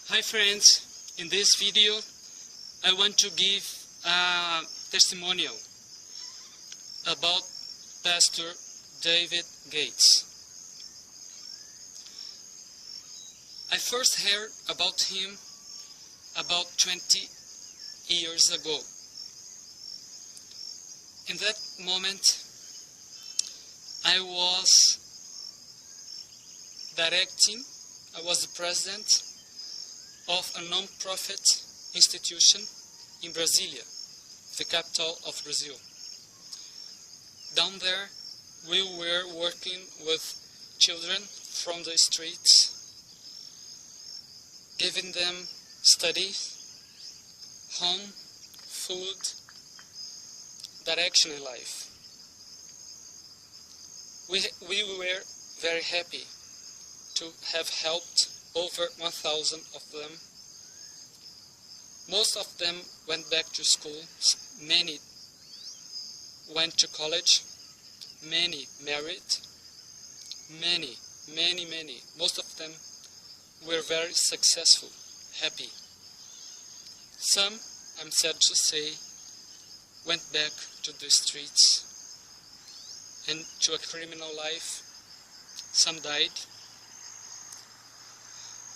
Hi friends, in this video I want to give a testimonial about Pastor David Gates. I first heard about him about 20 years ago. In that moment I was the president of a non-profit institution in Brasilia, the capital of Brazil. Down there, we were working with children from the streets, giving them study, home, food, direction in life. We were very happy to have helped over 1,000 of them. Most of them went back to school, many went to college, many married, many. Most of them were very successful, happy. Some, I'm sad to say, went back to the streets and to a criminal life. Some died.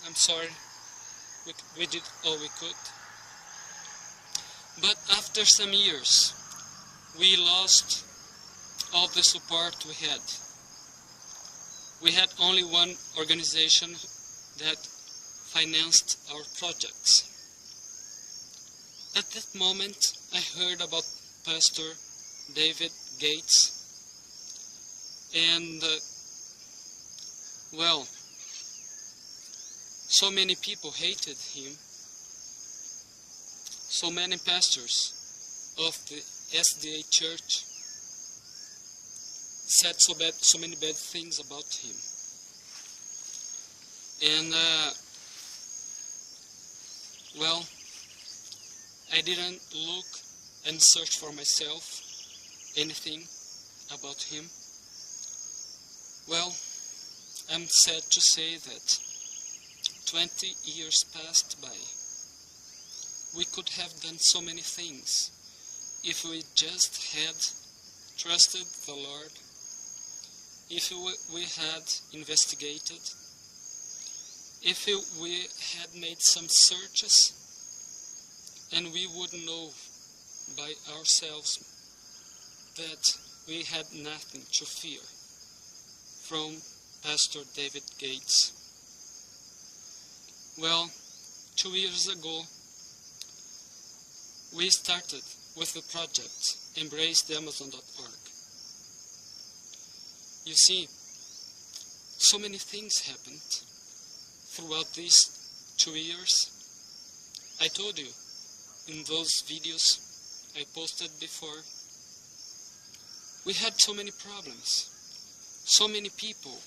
I'm sorry, we did all we could. But after some years, we lost all the support we had. We had only one organization that financed our projects. At that moment, I heard about Pastor David Gates, and well, so many people hated him. So many pastors of the SDA church said so many bad things about him. And well, I didn't look and search for myself anything about him. Well, I'm sad to say that 20 years passed by. We could have done so many things if we just had trusted the Lord, if we had investigated, if we had made some searches, and we would know by ourselves that we had nothing to fear from Pastor David Gates. Well, 2 years ago, we started with the project EmbraceTheAmazon.org. You see, so many things happened throughout these 2 years. I told you in those videos I posted before, we had so many problems, so many people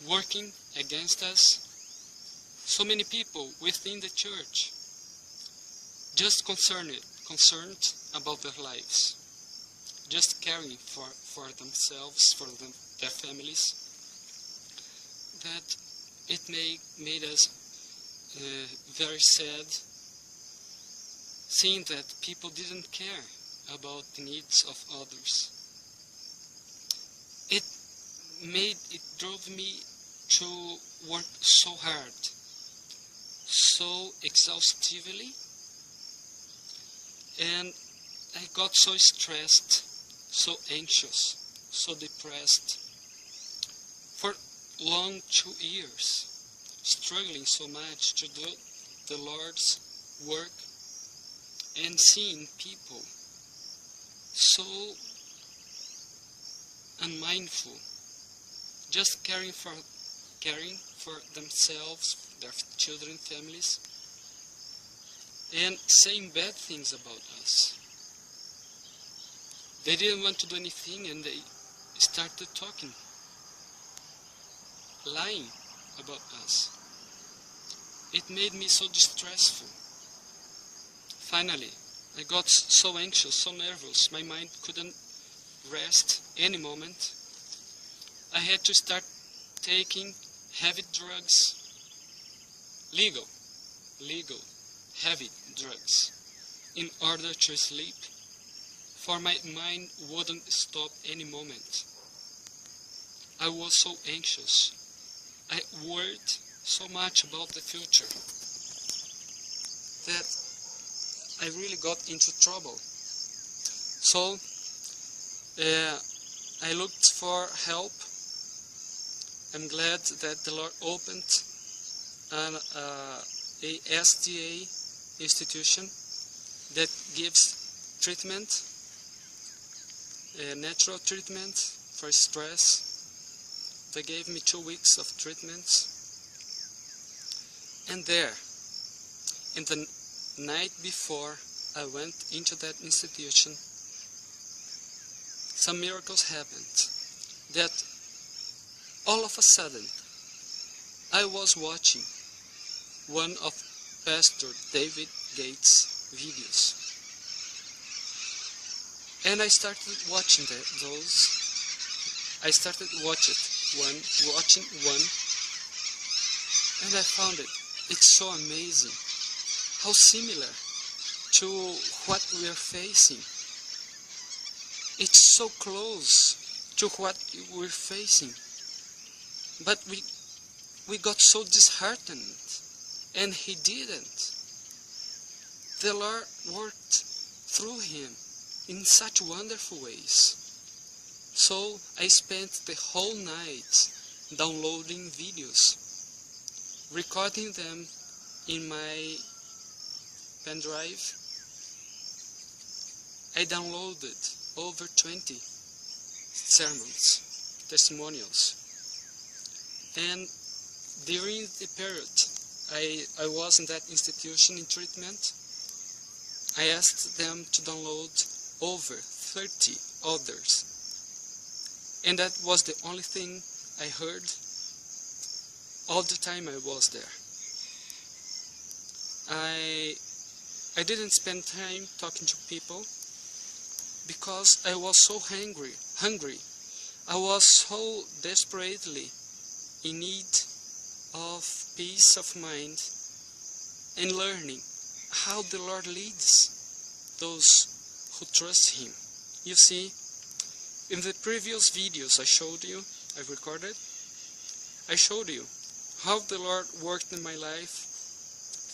working against us, so many people within the church just concerned about their lives, just caring for themselves, for their families. That it made us very sad, seeing that people didn't care about the needs of others. It drove me to work so hard, so exhaustively, and I got so stressed, so anxious, so depressed for long 2 years, struggling so much to do the Lord's work and seeing people so unmindful, just caring for themselves, their children, families, and saying bad things about us. They didn't want to do anything, and they started talking, lying about us. It made me so distressful. Finally, I got so anxious, so nervous, my mind couldn't rest any moment. I had to start taking heavy drugs legal, heavy drugs in order to sleep, for my mind wouldn't stop any moment. I was so anxious. I worried so much about the future that I really got into trouble. So I looked for help. I'm glad that the Lord opened a SDA institution that gives treatment, natural treatment for stress. They gave me 2 weeks of treatments. And there, in the night before I went into that institution, some miracles happened. That all of a sudden, I was watching one of Pastor David Gates' videos. And I started watching those. I started watching one, and I found it's so amazing how similar to what we are facing. It's so close to what we're facing, but we got so disheartened, and he didn't. The Lord worked through him in such wonderful ways. So I spent the whole night downloading videos, recording them in my pen drive. I downloaded over 20 sermons, testimonials. And during the period I was in that institution in treatment, I asked them to download over 30 others. And that was the only thing I heard all the time I was there. I didn't spend time talking to people because I was so hungry. I was so desperately in need of peace of mind and learning how the Lord leads those who trust Him. You see, in the previous videos I showed you, I recorded, I showed you how the Lord worked in my life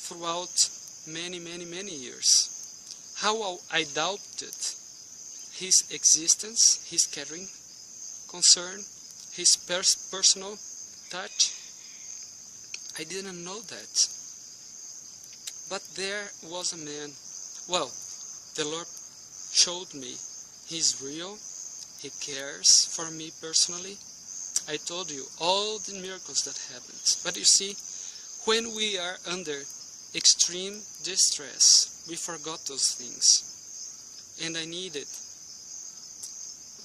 throughout many years. How I doubted His existence, His caring, concern, His personal touch. I didn't know that. But there was a man. Well, the Lord showed me He's real. He cares for me personally. I told you all the miracles that happened. But you see, when we are under extreme distress, we forgot those things. And I needed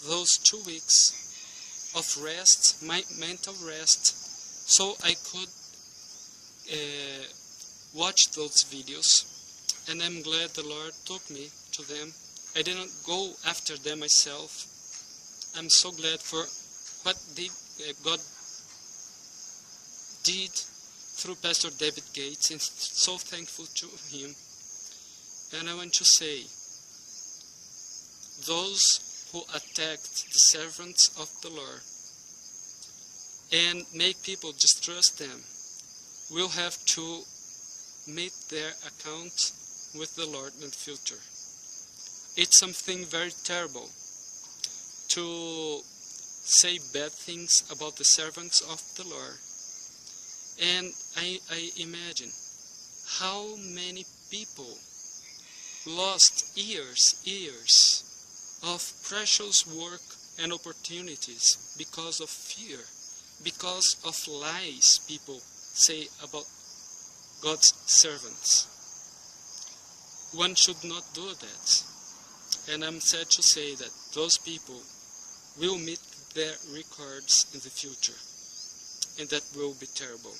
those 2 weeks of rest, my mental rest, so I could watch those videos. And I'm glad the Lord took me to them. I didn't go after them myself. I'm so glad for what God did through Pastor David Gates, and so thankful to him. And I want to say, those who attacked the servants of the Lord and make people distrust them will have to meet their account with the Lord in the future. It's something very terrible to say bad things about the servants of the Lord. And I imagine how many people lost years of precious work and opportunities because of fear, because of lies people say about God's servants. One should not do that. And I'm sad to say that those people will meet their records in the future. And that will be terrible.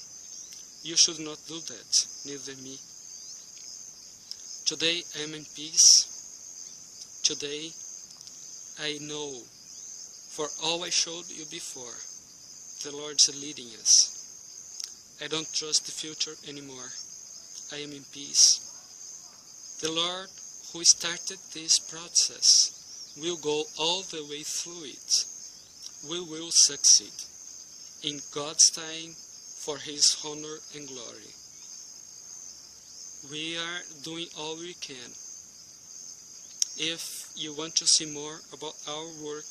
You should not do that, neither me. Today I am in peace. Today I know, for all I showed you before, the Lord is leading us. I don't trust the future anymore. I am in peace. The Lord who started this process will go all the way through it. We will succeed in God's time for His honor and glory. We are doing all we can. If you want to see more about our work,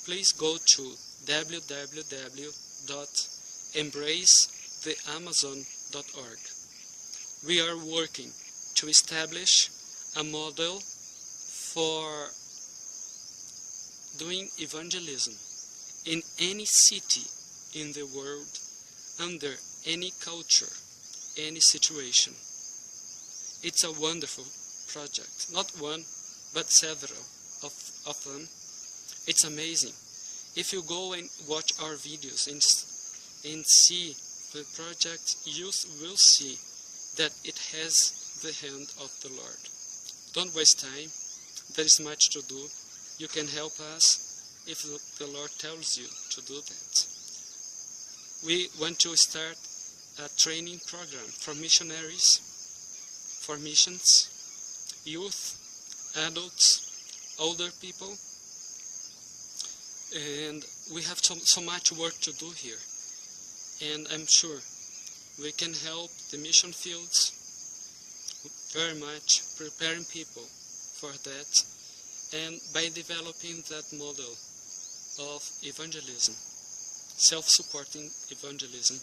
please go to www.embracetheamazon.org. We are working to establish a model for doing evangelism in any city in the world, under any culture, any situation. It's a wonderful project, not one, but several of them. It's amazing. If you go and watch our videos and see the project, you will see that it has the hand of the Lord. Don't waste time. There is much to do. You can help us if the Lord tells you to do that. We want to start a training program for missionaries, for missions, youth, adults, older people, and we have so much work to do here. And I'm sure we can help the mission fields very much, preparing people for that, and by developing that model of evangelism, self-supporting evangelism.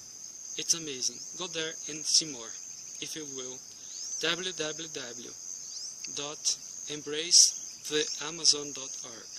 It's amazing. Go there and see more, if you will. www.embracetheamazon.org